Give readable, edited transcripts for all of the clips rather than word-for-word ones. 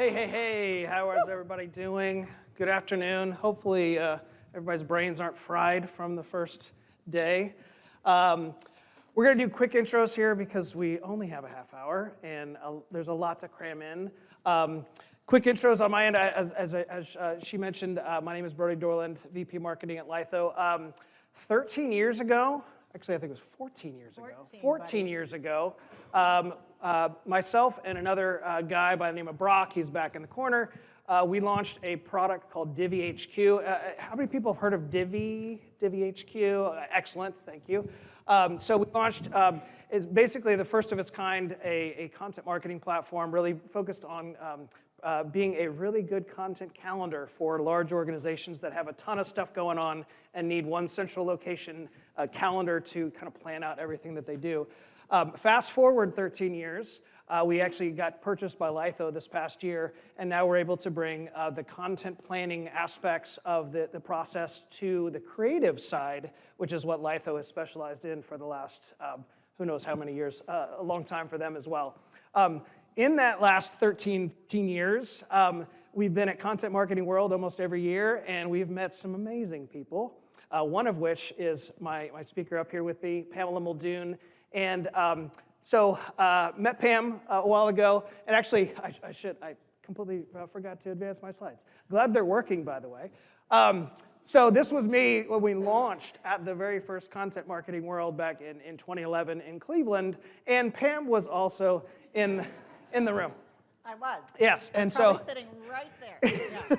Hey, how is everybody doing? Good afternoon. Hopefully everybody's brains aren't fried from the first day. We're going to do quick intros here because we only have a half hour and there's a lot to cram in. Quick intros on my end, as she mentioned, my name is Brody Dorland, VP Marketing at Lytho. 13 years ago, actually I think it was 14 years ago. 14 years ago, myself and another guy by the name of Brock, he's back in the corner, we launched a product called Divvy HQ. How many people have heard of Divvy HQ? Excellent, thank you. So we launched, it's basically the first of its kind, a content marketing platform really focused on being a really good content calendar for large organizations that have a ton of stuff going on and need one central location calendar to kind of plan out everything that they do. Fast forward 13 years, we actually got purchased by Lytho this past year, and now we're able to bring the content planning aspects of the process to the creative side, which is what Lytho has specialized in for the last who knows how many years, a long time for them as well. In that last 13 years, we've been at Content Marketing World almost every year, and we've met some amazing people, one of which is my speaker up here with me, Pamela Muldoon. And met Pam a while ago, and actually, I completely forgot to advance my slides. Glad they're working, by the way. So this was me when we launched at the very first Content Marketing World back in 2011 in Cleveland, and Pam was also in the room. I was. Yes, and so sitting right there. Yeah.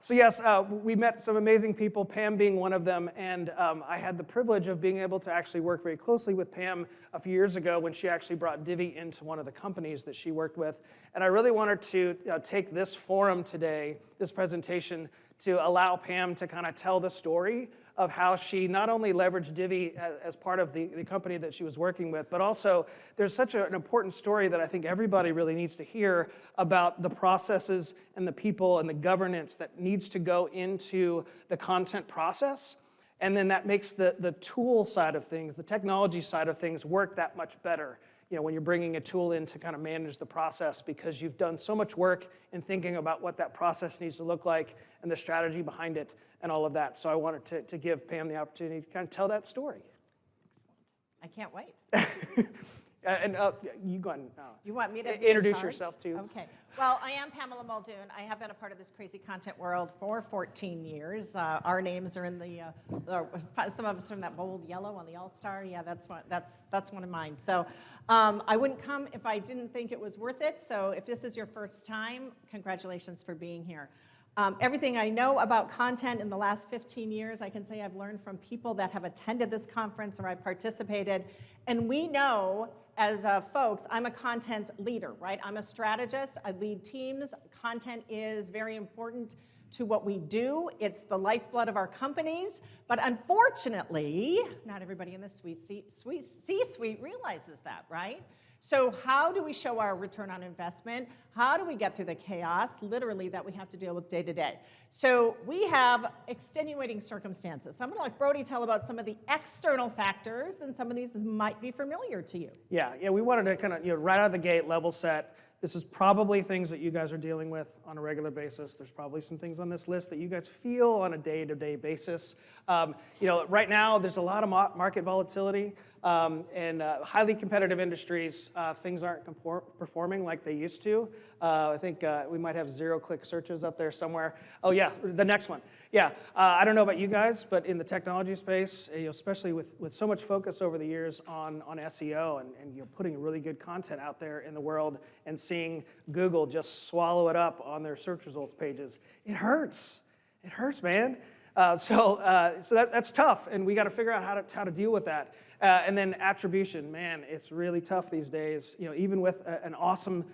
So yes, we met some amazing people, Pam being one of them, and I had the privilege of being able to actually work very closely with Pam a few years ago when she actually brought Divvy into one of the companies that she worked with. And I really wanted to take this forum today, this presentation, to allow Pam to kind of tell the story of how she not only leveraged Divvy as part of the company that she was working with, but also there's such an important story that I think everybody really needs to hear about the processes and the people and the governance that needs to go into the content process. And then that makes the tool side of things, the technology side of things work that much better. You know, when you're bringing a tool in to kind of manage the process because you've done so much work in thinking about what that process needs to look like and the strategy behind it and all of that. So I wanted to give Pam the opportunity to kind of tell that story. I can't wait. And you go ahead. You want me to introduce yourself too? Okay. Well, I am Pamela Muldoon. I have been a part of this crazy content world for 14 years. Our names are in some of us are in that bold yellow on the All-Star. Yeah, that's one of mine. So I wouldn't come if I didn't think it was worth it. So if this is your first time, congratulations for being here. Everything I know about content in the last 15 years, I can say I've learned from people that have attended this conference or I participated. And we know, as folks, I'm a content leader, right? I'm a strategist. I lead teams. Content is very important to what we do. It's the lifeblood of our companies. But unfortunately, not everybody in the C-suite realizes that, right? So how do we show our return on investment? How do we get through the chaos, literally, that we have to deal with day to day? So we have extenuating circumstances. So I'm going to let Brody tell about some of the external factors, and some of these might be familiar to you. Yeah, we wanted to kind of, right out of the gate, level set. This is probably things that you guys are dealing with on a regular basis. There's probably some things on this list that you guys feel on a day-to-day basis. Right now, there's a lot of market volatility. And highly competitive industries, things aren't performing like they used to. I think we might have zero-click searches up there somewhere. Oh yeah, the next one. Yeah, I don't know about you guys, but in the technology space, especially with so much focus over the years on SEO and putting really good content out there in the world and seeing Google just swallow it up on their search results pages, it hurts. It hurts, man. So that's tough, and we got to figure out how to deal with that. And then attribution, man, it's really tough these days. Even with an awesome,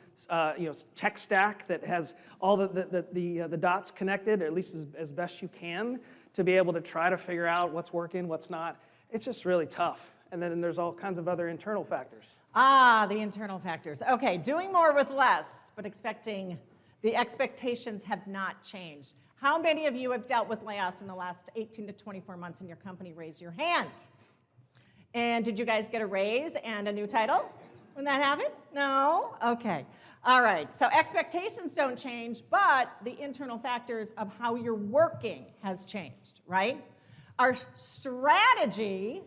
tech stack that has all the dots connected, or at least as best you can, to be able to try to figure out what's working, what's not. It's just really tough. And then there's all kinds of other internal factors. The internal factors. Okay, doing more with less, but the expectations have not changed. How many of you have dealt with layoffs in the last 18 to 24 months in your company? Raise your hand. And did you guys get a raise and a new title? Wouldn't that have it? No? Okay. All right. So expectations don't change, but the internal factors of how you're working has changed, right? Our strategy,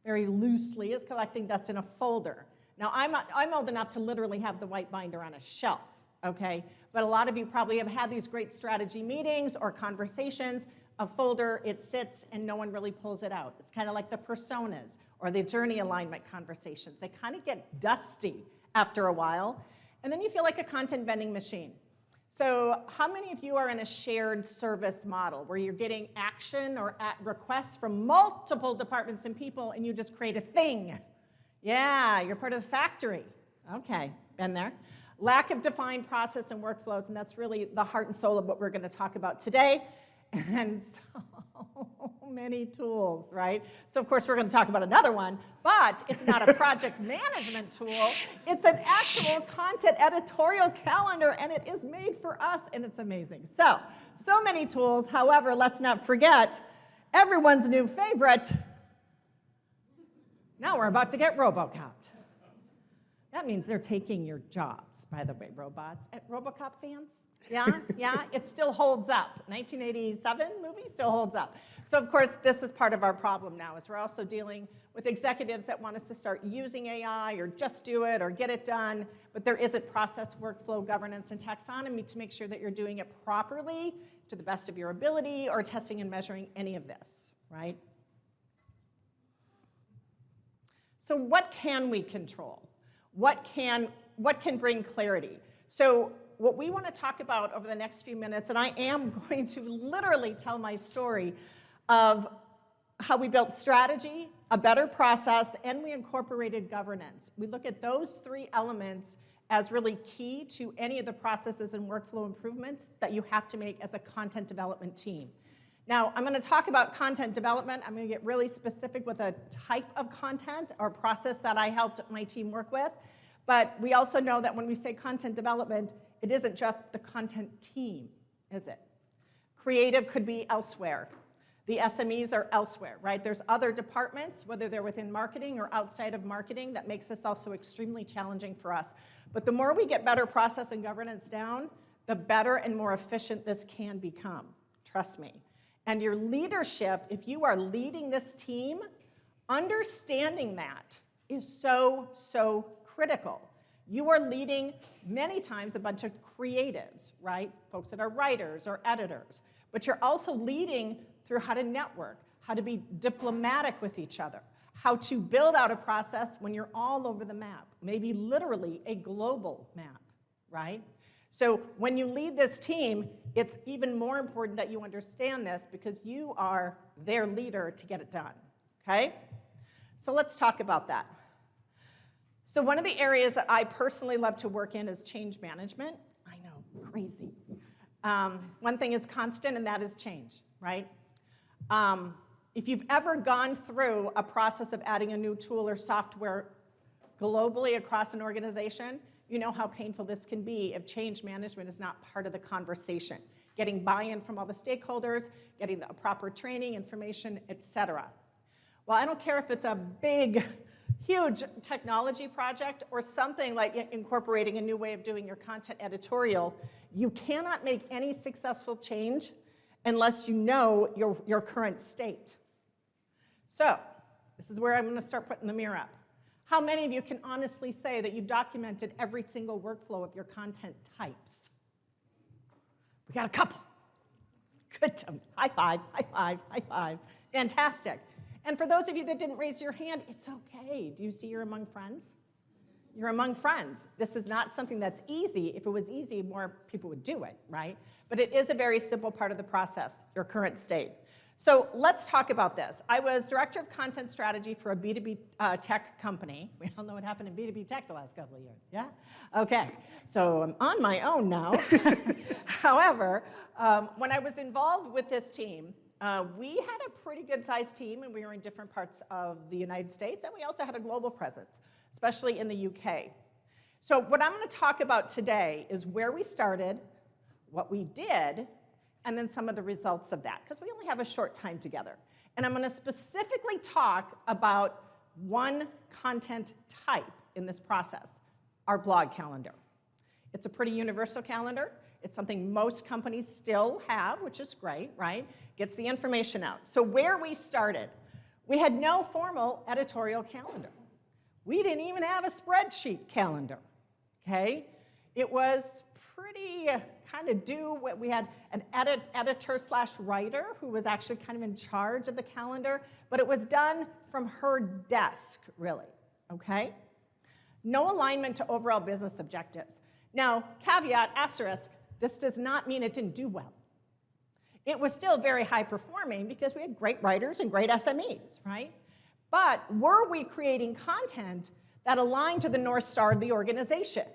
very loosely, is collecting dust in a folder. Now, I'm old enough to literally have the white binder on a shelf, okay? But a lot of you probably have had these great strategy meetings or conversations. A folder, it sits and no one really pulls it out. It's kind of like the personas or the journey alignment conversations. They kind of get dusty after a while, and then you feel like a content vending machine. So how many of you are in a shared service model where you're getting action or requests from multiple departments and people and you just create a thing? Yeah, you're part of the factory. Okay, been there. Lack of defined process and workflows, and that's really the heart and soul of what we're going to talk about today. And so many tools, right? So of course we're going to talk about another one, but it's not a project management tool. It's an actual content editorial calendar, and it is made for us, and it's amazing. So many tools. However, let's not forget everyone's new favorite. Now we're about to get RoboCop. That means they're taking your jobs, by the way, robots. RoboCop fans? Yeah, it still holds up. 1987 movie still holds up. So of course, this is part of our problem now, is we're also dealing with executives that want us to start using AI or just do it or get it done, but there isn't process, workflow, governance, and taxonomy to make sure that you're doing it properly to the best of your ability or testing and measuring any of this, right? So what can we control? What can bring clarity? So what we want to talk about over the next few minutes, and I am going to literally tell my story of how we built strategy, a better process, and we incorporated governance. We look at those three elements as really key to any of the processes and workflow improvements that you have to make as a content development team. Now, I'm going to talk about content development. I'm going to get really specific with a type of content or process that I helped my team work with. But we also know that when we say content development, it isn't just the content team, is it? Creative could be elsewhere. The SMEs are elsewhere, right? There's other departments, whether they're within marketing or outside of marketing, that makes this also extremely challenging for us. But the more we get better process and governance down, the better and more efficient this can become, trust me. And your leadership, if you are leading this team, understanding that is so critical. You are leading many times a bunch of creatives, right? Folks that are writers or editors. But you're also leading through how to network, how to be diplomatic with each other, how to build out a process when you're all over the map, maybe literally a global map, right? So when you lead this team, it's even more important that you understand this because you are their leader to get it done, okay? So let's talk about that. So one of the areas that I personally love to work in is change management. I know, crazy. One thing is constant, and that is change, right? If you've ever gone through a process of adding a new tool or software globally across an organization, you know how painful this can be if change management is not part of the conversation. Getting buy-in from all the stakeholders, getting the proper training, information, et cetera. Well, I don't care if it's a big, huge technology project or something like incorporating a new way of doing your content editorial, you cannot make any successful change unless you know your current state. So, this is where I'm going to start putting the mirror up. How many of you can honestly say that you've documented every single workflow of your content types? We got a couple. Good. High five, high five, high five. Fantastic. And for those of you that didn't raise your hand, it's okay. Do you see you're among friends? You're among friends. This is not something that's easy. If it was easy, more people would do it, right? But it is a very simple part of the process, your current state. So let's talk about this. I was director of content strategy for a B2B tech company. We all know what happened in B2B tech the last couple of years, yeah? Okay, so I'm on my own now. However, when I was involved with this team, we had a pretty good sized team, and we were in different parts of the United States, and we also had a global presence, especially in the UK. So what I'm going to talk about today is where we started, what we did, and then some of the results of that, because we only have a short time together. And I'm going to specifically talk about one content type in this process? Our blog calendar. It's a pretty universal calendar. It's something most companies still have, which is great, right? Gets the information out. So where we started, we had no formal editorial calendar. We didn't even have a spreadsheet calendar, okay? It was pretty kind of we had an editor/writer who was actually kind of in charge of the calendar, but it was done from her desk, really, okay? No alignment to overall business objectives. Now, caveat, asterisk, this does not mean it didn't do well. It was still very high performing because we had great writers and great SMEs, right? But were we creating content that aligned to the North Star of the organization?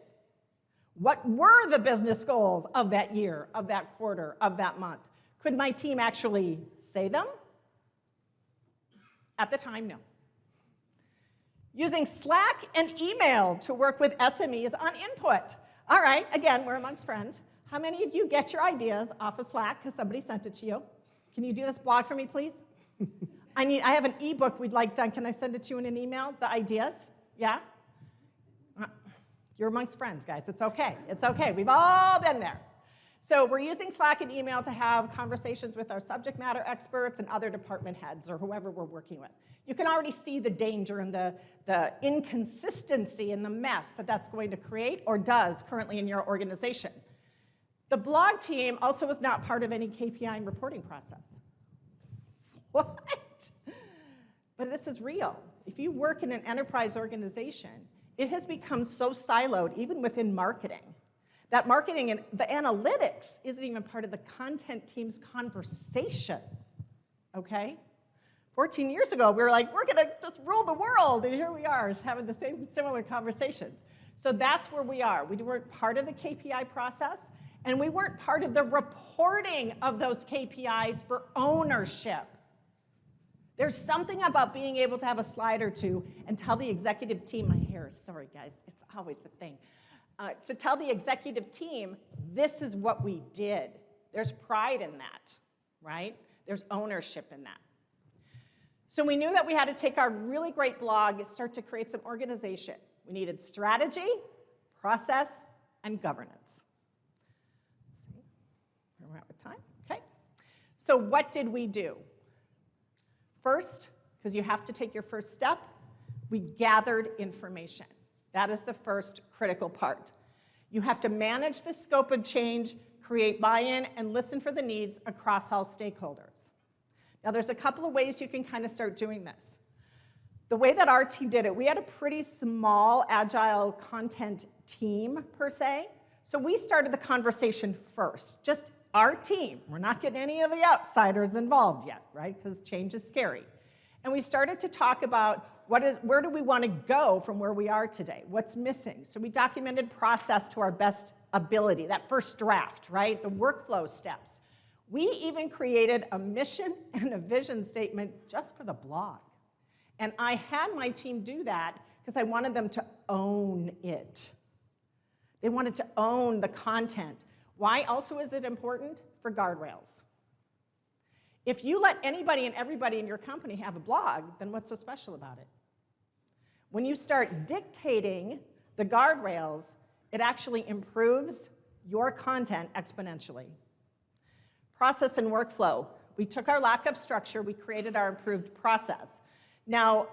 What were the business goals of that year, of that quarter, of that month? Could my team actually say them? At the time, no. Using Slack and email to work with SMEs on input. All right, again, we're amongst friends. How many of you get your ideas off of Slack because somebody sent it to you? Can you do this blog for me, please? I have an ebook we'd like done. Can I send it to you in an email, the ideas? Yeah? You're amongst friends, guys. It's okay. It's okay. We've all been there. So we're using Slack and email to have conversations with our subject matter experts and other department heads or whoever we're working with. You can already see the danger and the inconsistency and the mess that that's going to create or does currently in your organization. The blog team also was not part of any KPI and reporting process. What? But this is real. If you work in an enterprise organization, it has become so siloed, even within marketing, that marketing and the analytics isn't even part of the content team's conversation, okay? 14 years ago, we were like, we're gonna just rule the world, and here we are, having the same similar conversations. So that's where we are. We weren't part of the KPI process, and we weren't part of the reporting of those KPIs for ownership. There's something about being able to have a slide or two and tell the executive team, my hair is, sorry guys, it's always the thing. To tell the executive team, this is what we did. There's pride in that, right? There's ownership in that. So we knew that we had to take our really great blog and start to create some organization. We needed strategy, process, and governance. Where we're at with time, okay. So what did we do? First, because you have to take your first step, we gathered information. That is the first critical part. You have to manage the scope of change, create buy-in, and listen for the needs across all stakeholders. Now, there's a couple of ways you can kind of start doing this. The way that our team did it, we had a pretty small, agile content team, per se. So we started the conversation first, just our team. We're not getting any of the outsiders involved yet, right? Because change is scary. And we started to talk about where do we want to go from where we are today? What's missing? So we documented process to our best ability, that first draft, right? The workflow steps. We even created a mission and a vision statement just for the blog. And I had my team do that because I wanted them to own it. They wanted to own the content. Why also is it important? For guardrails. If you let anybody and everybody in your company have a blog, then what's so special about it? When you start dictating the guardrails, it actually improves your content exponentially. Process and workflow. We took our lack of structure, we created our improved process. Now,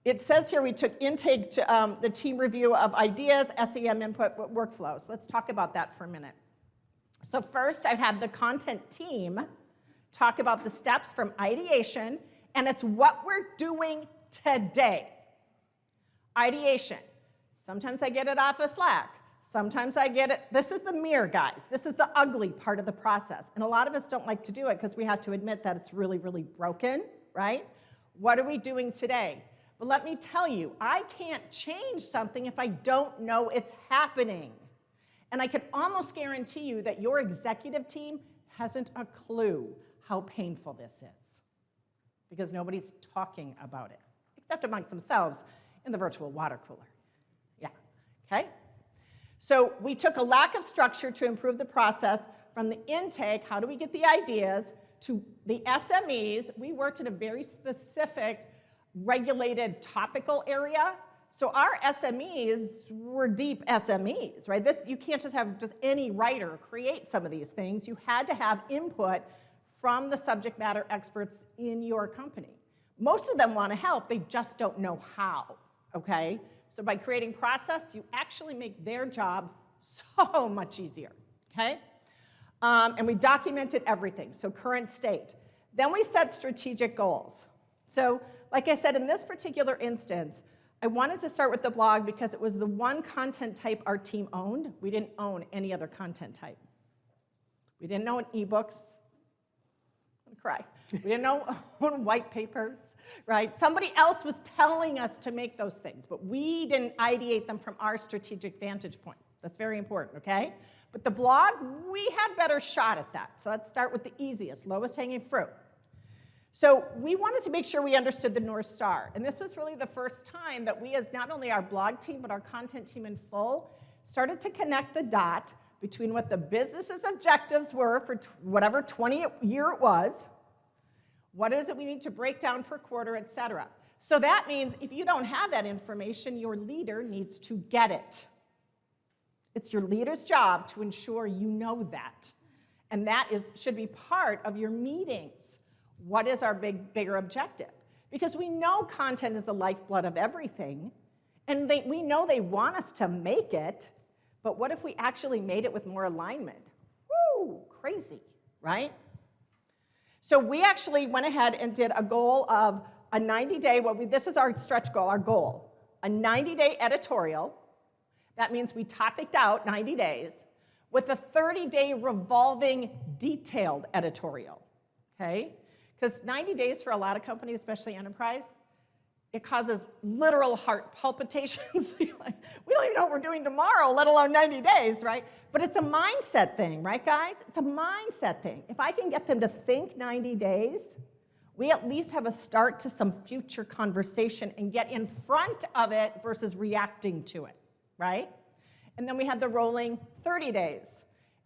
it says here we took intake to the team review of ideas, SEM input, workflows. Let's talk about that for a minute. So first, I had the content team talk about the steps from ideation, and it's what we're doing today. Ideation. Sometimes I get it off of Slack. Sometimes I get it. This is the mirror, guys. This is the ugly part of the process. And a lot of us don't like to do it because we have to admit that it's really, really broken, right? What are we doing today? But let me tell you, I can't change something if I don't know it's happening. And I can almost guarantee you that your executive team hasn't a clue how painful this is because nobody's talking about it, except amongst themselves in the virtual water cooler. Yeah, okay? So we took a lack of structure to improve the process from the intake, how do we get the ideas, to the SMEs. We worked in a very specific regulated topical area So our SMEs were deep SMEs, right? You can't just have just any writer create some of these things. You had to have input from the subject matter experts in your company. Most of them want to help, they just don't know how, okay? So by creating process, you actually make their job so much easier, okay? And we documented everything, so current state. Then we set strategic goals. So like I said, in this particular instance, I wanted to start with the blog because it was the one content type our team owned. We didn't own any other content type. We didn't own ebooks. I'm gonna cry. We didn't own white papers, right? Somebody else was telling us to make those things, but we didn't ideate them from our strategic vantage point. That's very important, okay? But the blog, we had better shot at that. So let's start with the easiest, lowest hanging fruit. So we wanted to make sure we understood the North Star. And this was really the first time that we, as not only our blog team, but our content team in full, started to connect the dot between what the business's objectives were for whatever 20-year it was, what is it we need to break down per quarter, et cetera. So that means if you don't have that information, your leader needs to get it. It's your leader's job to ensure you know that. And that should be part of your meetings. What is our bigger objective? Because we know content is the lifeblood of everything, and we know they want us to make it, but what if we actually made it with more alignment? Woo, crazy, right? So we actually went ahead and did a goal of a 90-day, this is our stretch goal, our goal, a 90-day editorial. That means we topicked out 90 days with a 30-day revolving detailed editorial, okay? Because 90 days for a lot of companies, especially enterprise, it causes literal heart palpitations. We don't even know what we're doing tomorrow, let alone 90 days, right? But it's a mindset thing, right, guys? It's a mindset thing. If I can get them to think 90 days, we at least have a start to some future conversation and get in front of it versus reacting to it, right? And then we had the rolling 30 days.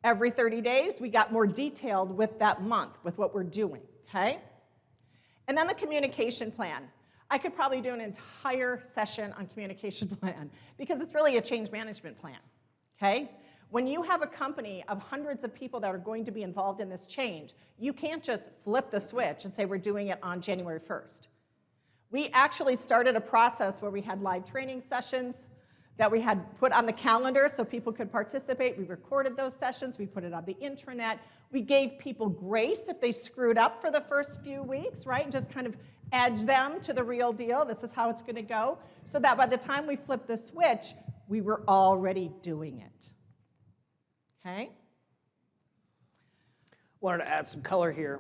Every 30 days, we got more detailed with that month, with what we're doing. Okay? And then the communication plan. I could probably do an entire session on communication plan because it's really a change management plan, okay? When you have a company of hundreds of people that are going to be involved in this change, you can't just flip the switch and say we're doing it on January 1st. We actually started a process where we had live training sessions that we had put on the calendar so people could participate. We recorded those sessions. We put it on the intranet. We gave people grace if they screwed up for the first few weeks, right? And just kind of edge them to the real deal. This is how it's going to go. So that by the time we flipped the switch, we were already doing it. Okay? Wanted to add some color here.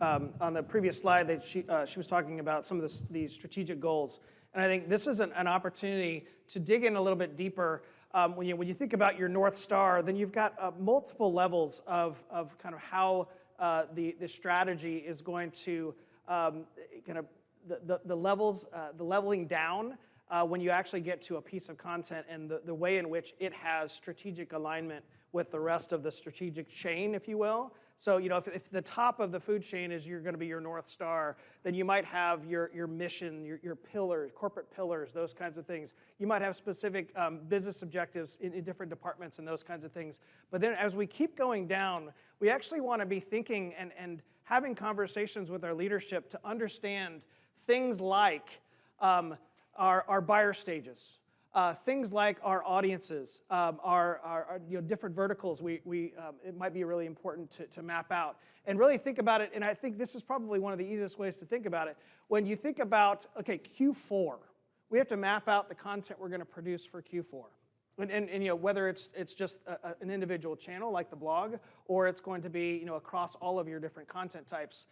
On the previous slide, that she was talking about some of these strategic goals. And I think this is an opportunity to dig in a little bit deeper. When you think about your North Star, then you've got multiple levels of kind of how the strategy is going to kind of the leveling down when you actually get to a piece of content and the way in which it has strategic alignment with the rest of the strategic chain, if you will. So, if the top of the food chain is you're going to be your North Star, then you might have your mission, your pillars, corporate pillars, those kinds of things. You might have specific business objectives in different departments and those kinds of things. But then as we keep going down, we actually want to be thinking and having conversations with our leadership to understand things like our buyer stages. Things like our audiences, our different verticals, it might be really important to map out and really think about it. And I think this is probably one of the easiest ways to think about it. When you think about, okay, Q4, we have to map out the content we're going to produce for Q4. And whether it's just an individual channel like the blog, or it's going to be across all of your different content types.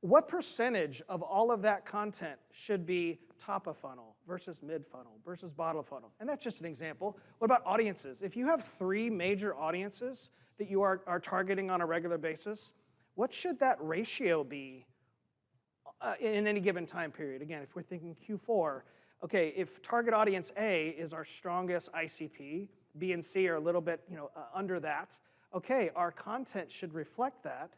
What percentage of all of that content should be top of funnel versus mid funnel versus bottom of funnel? And that's just an example. What about audiences? If you have 3 major audiences that you are targeting on a regular basis, what should that ratio be in any given time period? Again, if we're thinking Q4, okay, if target audience A is our strongest ICP, B and C are a little bit under that, okay, our content should reflect that.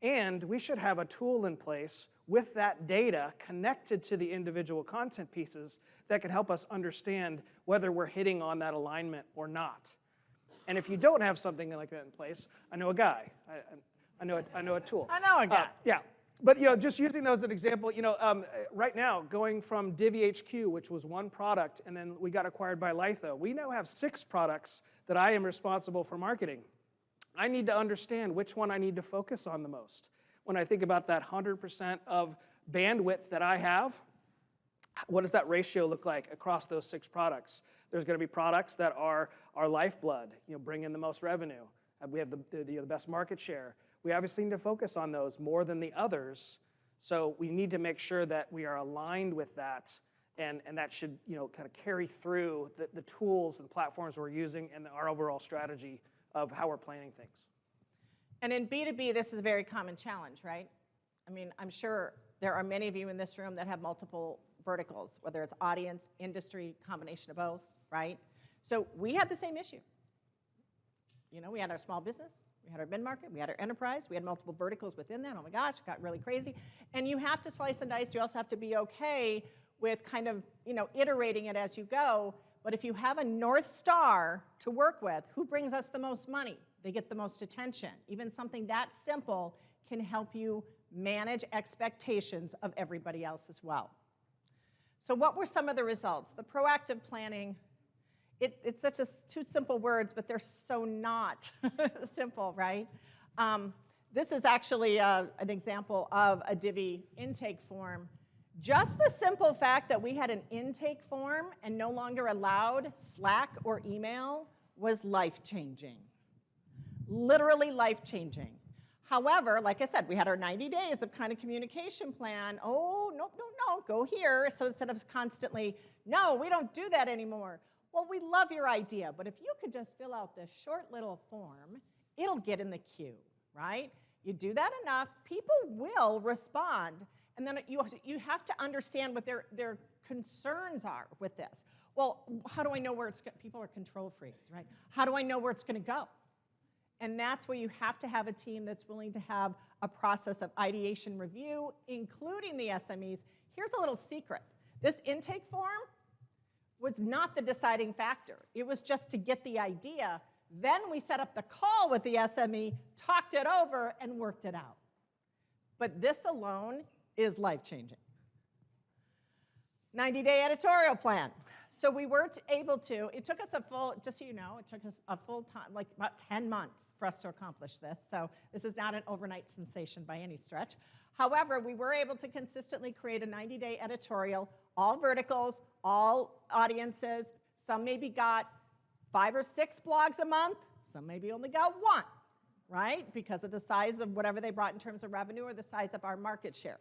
And we should have a tool in place with that data connected to the individual content pieces that can help us understand whether we're hitting on that alignment or not. And if you don't have something like that in place, I know a guy. I know a tool. I know a guy. Yeah. But just using those as an example, right now, going from DiviHQ, which was one product, and then we got acquired by Lytho, we now have 6 products that I am responsible for marketing. I need to understand which one I need to focus on the most. When I think about that 100% of bandwidth that I have, what does that ratio look like across those 6 products? There's going to be products that are our lifeblood, bring in the most revenue. We have the best market share. We obviously need to focus on those more than the others. So we need to make sure that we are aligned with that, and that should kind of carry through the tools and platforms we're using and our overall strategy of how we're planning things. And in B2B, this is a very common challenge, right? I mean, I'm sure there are many of you in this room that have multiple verticals, whether it's audience, industry, combination of both, right? So we had the same issue. We had our small business, we had our mid-market, we had our enterprise, we had multiple verticals within that. Oh my gosh, it got really crazy. And you have to slice and dice. You also have to be okay with kind of, iterating it as you go. But if you have a North Star to work with, who brings us the most money? They get the most attention. Even something that simple can help you manage expectations of everybody else as well. So what were some of the results? The proactive planning, it's such 2 simple words, but they're so not simple, right? This is actually an example of a Divi intake form. Just the simple fact that we had an intake form and no longer allowed Slack or email was life-changing. Literally life-changing. However, like I said, we had our 90 days of kind of communication plan. Oh, no, go here. So instead of constantly, no, we don't do that anymore. Well, we love your idea, but if you could just fill out this short little form, it'll get in the queue, right? You do that enough, people will respond, and then you have to understand what their concerns are with this. Well, how do I know where it's going? People are control freaks, right? How do I know where it's going to go? And that's where you have to have a team that's willing to have a process of ideation review, including the SMEs. Here's a little secret. This intake form was not the deciding factor. It was just to get the idea. Then we set up the call with the SME, talked it over, and worked it out. But this alone is life-changing. 90-day editorial plan. So we weren't able to, it took us a full, just so you know, it took us a full time, like about 10 months for us to accomplish this. So this is not an overnight sensation by any stretch. However, we were able to consistently create a 90-day editorial, all verticals, all audiences. Some maybe got 5 or 6 blogs a month. Some maybe only got 1, right? Because of the size of whatever they brought in terms of revenue or the size of our market share.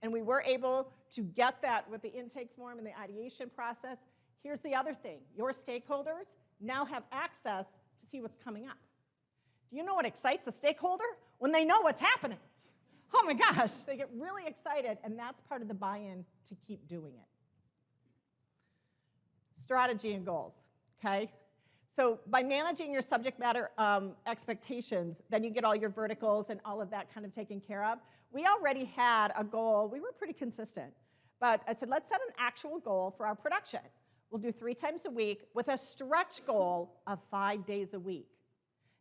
And we were able to get that with the intake form and the ideation process. Here's the other thing. Your stakeholders now have access to see what's coming up. Do you know what excites a stakeholder? When they know what's happening. Oh my gosh, they get really excited, and that's part of the buy-in to keep doing it. Strategy and goals, okay? So by managing your subject matter expectations, then you get all your verticals and all of that kind of taken care of. We already had a goal. We were pretty consistent. But I said, let's set an actual goal for our production. We'll do 3 times a week with a stretch goal of 5 days a week.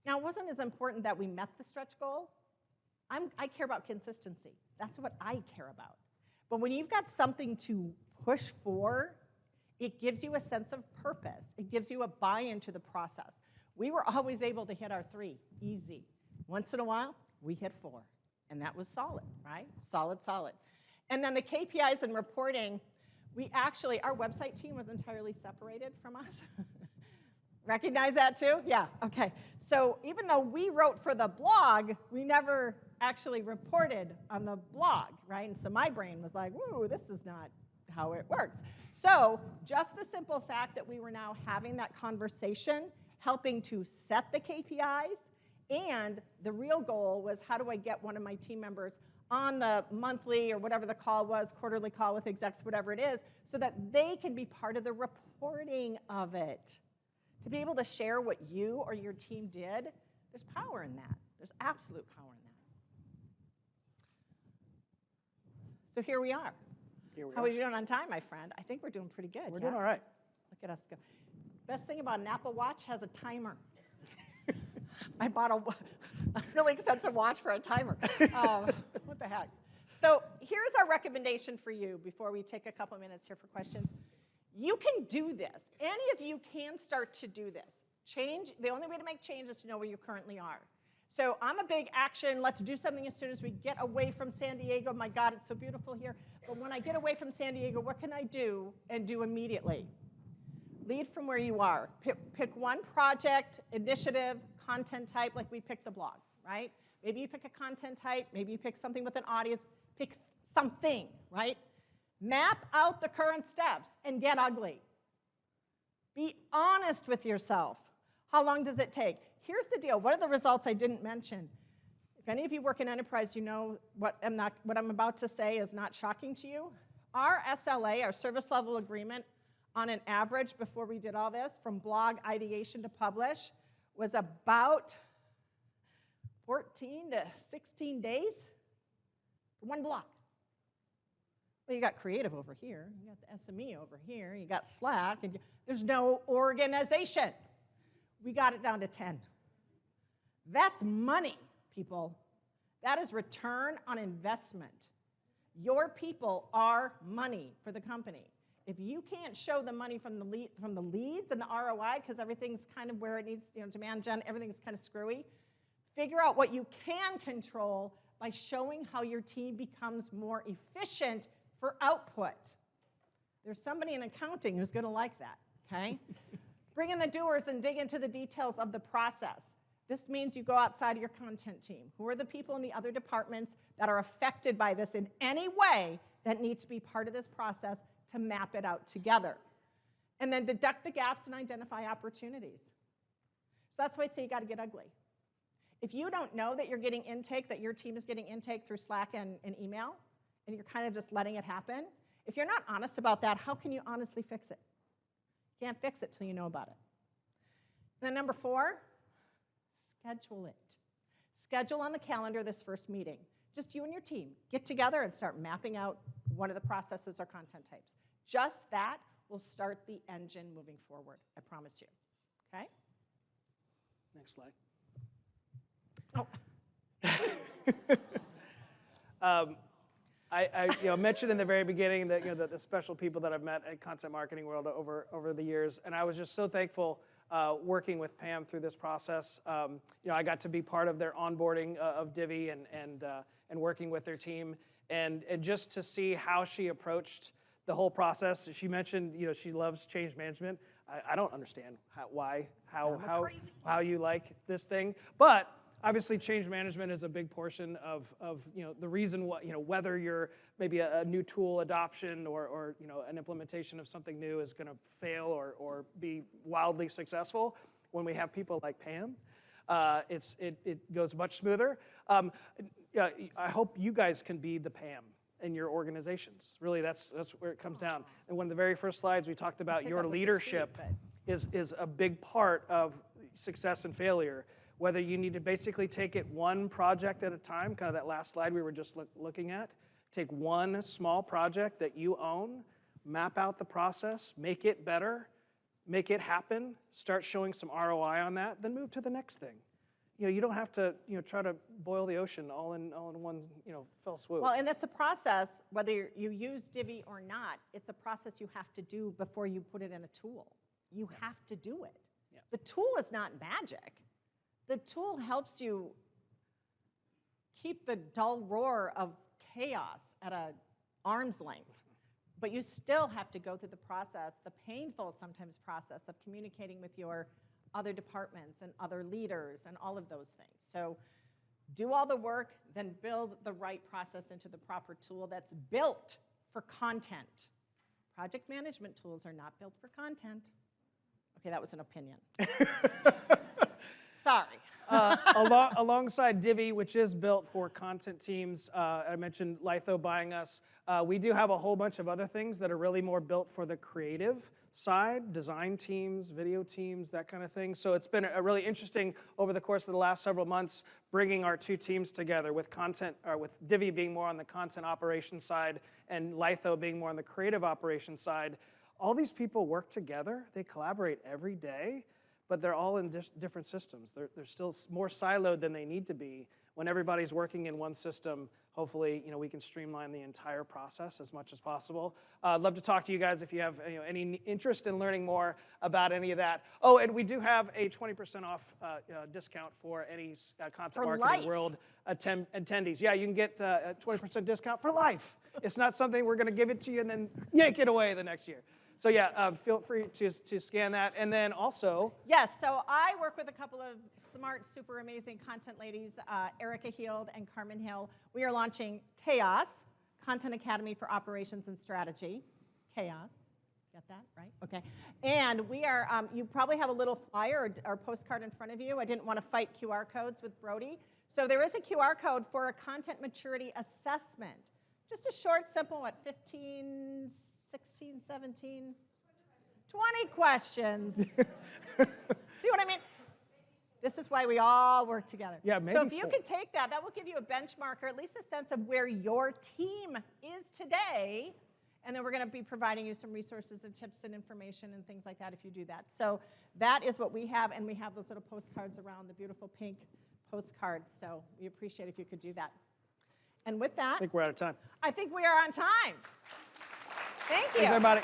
Now, it wasn't as important that we met the stretch goal. I care about consistency. That's what I care about. But when you've got something to push for, it gives you a sense of purpose. It gives you a buy-in to the process. We were always able to hit our 3, easy. Once in a while, we hit 4, and that was solid, right? Solid, solid. And then the KPIs and reporting, our website team was entirely separated from us. Recognize that too? Yeah, okay. So even though we wrote for the blog, we never actually reported on the blog, right? And so my brain was like, woo, this is not how it works. So just the simple fact that we were now having that conversation, helping to set the KPIs, and the real goal was how do I get one of my team members on the monthly or whatever the call was, quarterly call with execs, whatever it is, so that they can be part of the reporting of it. To be able to share what you or your team did, there's power in that. There's absolute power in that. So here we are. Here we How are. are you doing on time, my friend? I think we're doing pretty good. We're yeah? doing all right. Look at us go. Best thing about an Apple Watch has a timer. I bought a really expensive watch for a timer. What the heck? So here's our recommendation for you before we take a couple minutes here for questions. You can do this. Any of you can start to do this. Change. The only way to make change is to know where you currently are. So I'm a big action. Let's do something as soon as we get away from San Diego. My God, it's so beautiful here. But when I get away from San Diego, what can I do and do immediately? Lead from where you are. Pick one project, initiative, content type, like we picked the blog, right? Maybe you pick a content type. Maybe you pick something with an audience. Pick something, right? Map out the current steps and get ugly. Be honest with yourself. How long does it take? Here's the deal. What are the results I didn't mention? If any of you work in enterprise, you know what I'm about to say is not shocking to you. Our SLA, our service level agreement, on an average before we did all this, from blog ideation to publish, was about 14 to 16 days for one blog. Well, you got creative over here, you got the SME over here, you got Slack, and there's no organization. We got it down to 10. That's money, people. That is return on investment. Your people are money for the company. If you can't show the money from the leads and the ROI, because everything's kind of where it needs, demand gen, everything's kind of screwy, figure out what you can control by showing how your team becomes more efficient for output. There's somebody in accounting who's going to like that, okay? Bring in the doers and dig into the details of the process. This means you go outside of your content team. Who are the people in the other departments that are affected by this in any way that need to be part of this process to map it out together? And then deduct the gaps and identify opportunities. So that's why I say you got to get ugly. If you don't know that you're getting intake, that your team is getting intake through Slack and email, and you're kind of just letting it happen, if you're not honest about that, how can you honestly fix it? You can't fix it till you know about it. And then number 4, schedule it. Schedule on the calendar this first meeting. Just you and your team. Get together and start mapping out one of the processes or content types. Just that will start the engine moving forward, I promise you. Okay? Next slide. Oh. I mentioned in the very beginning that the special people that I've met at Content Marketing World over the years, and I was just so thankful working with Pam through this process. I got to be part of their onboarding of Divvy and working with their team, and just to see how she approached the whole process. She mentioned she loves change management. I don't understand how you like this thing, but obviously, change management is a big portion of the reason whether you're maybe a new tool adoption or an implementation of something new is going to fail or be wildly successful. When we have people like Pam, it goes much smoother. I hope you guys can be the Pam in your organizations. Really, that's where it comes down. And one of the very first slides we talked about your leadership is a big part of success and failure. Whether you need to basically take it one project at a time, kind of that last slide we were just looking at, take one small project that you own, map out the process, make it better, make it happen, start showing some ROI on that, then move to the next thing. You don't have to try to boil the ocean all in one fell swoop. Well, and that's a process, whether you use Divvy or not, it's a process you have to do before you put it in a tool. You have to do it. Yeah. The tool is not magic. The tool helps you keep the dull roar of chaos at an arm's length. But you still have to go through the process, the painful sometimes process of communicating with your other departments and other leaders and all of those things. So do all the work, then build the right process into the proper tool that's built for content. Project management tools are not built for content. Okay, that was an opinion. Sorry. Alongside Divvy, which is built for content teams, I mentioned Lytho buying us. We do have a whole bunch of other things that are really more built for the creative side, design teams, video teams, that kind of thing. So it's been a really interesting over the course of the last several months bringing our two teams together with with Divi being more on the content operations side and Lytho being more on the creative operations side. All these people work together, they collaborate every day, but they're all in different systems. They're still more siloed than they need to be. When everybody's working in one system, hopefully, we can streamline the entire process as much as possible. I'd love to talk to you guys if you have any interest in learning more about any of that. Oh, and we do have a 20% off discount for any Content Marketing World attendees. Yeah, you can get a 20% discount for life. It's not something we're going to give it to you and then yank it away the next year. So yeah, feel free to scan that. And then also... Yes, so I work with a couple of smart, super amazing content ladies, Erica Heald and Carmen Hill. We are launching Chaos, Content Academy for Operations and Strategy. Chaos. Get that, right? Okay. And we are, you probably have a little flyer or postcard in front of you. I didn't want to fight QR codes with Brody. So there is a QR code for a content maturity assessment. Just a short, simple, 15, 16, 17, 20 questions. See what I mean? This is why we all work together. Yeah, maybe so if you can take that, that will give you a benchmark or at least a sense of where your team is today. And then we're going to be providing you some resources and tips and information and things like that if you do that. So that is what we have. And we have those little postcards around, the beautiful pink postcards. So we appreciate if you could do that. And with that, I think we're out of time. I think we are on time. Thank you. Thanks, everybody.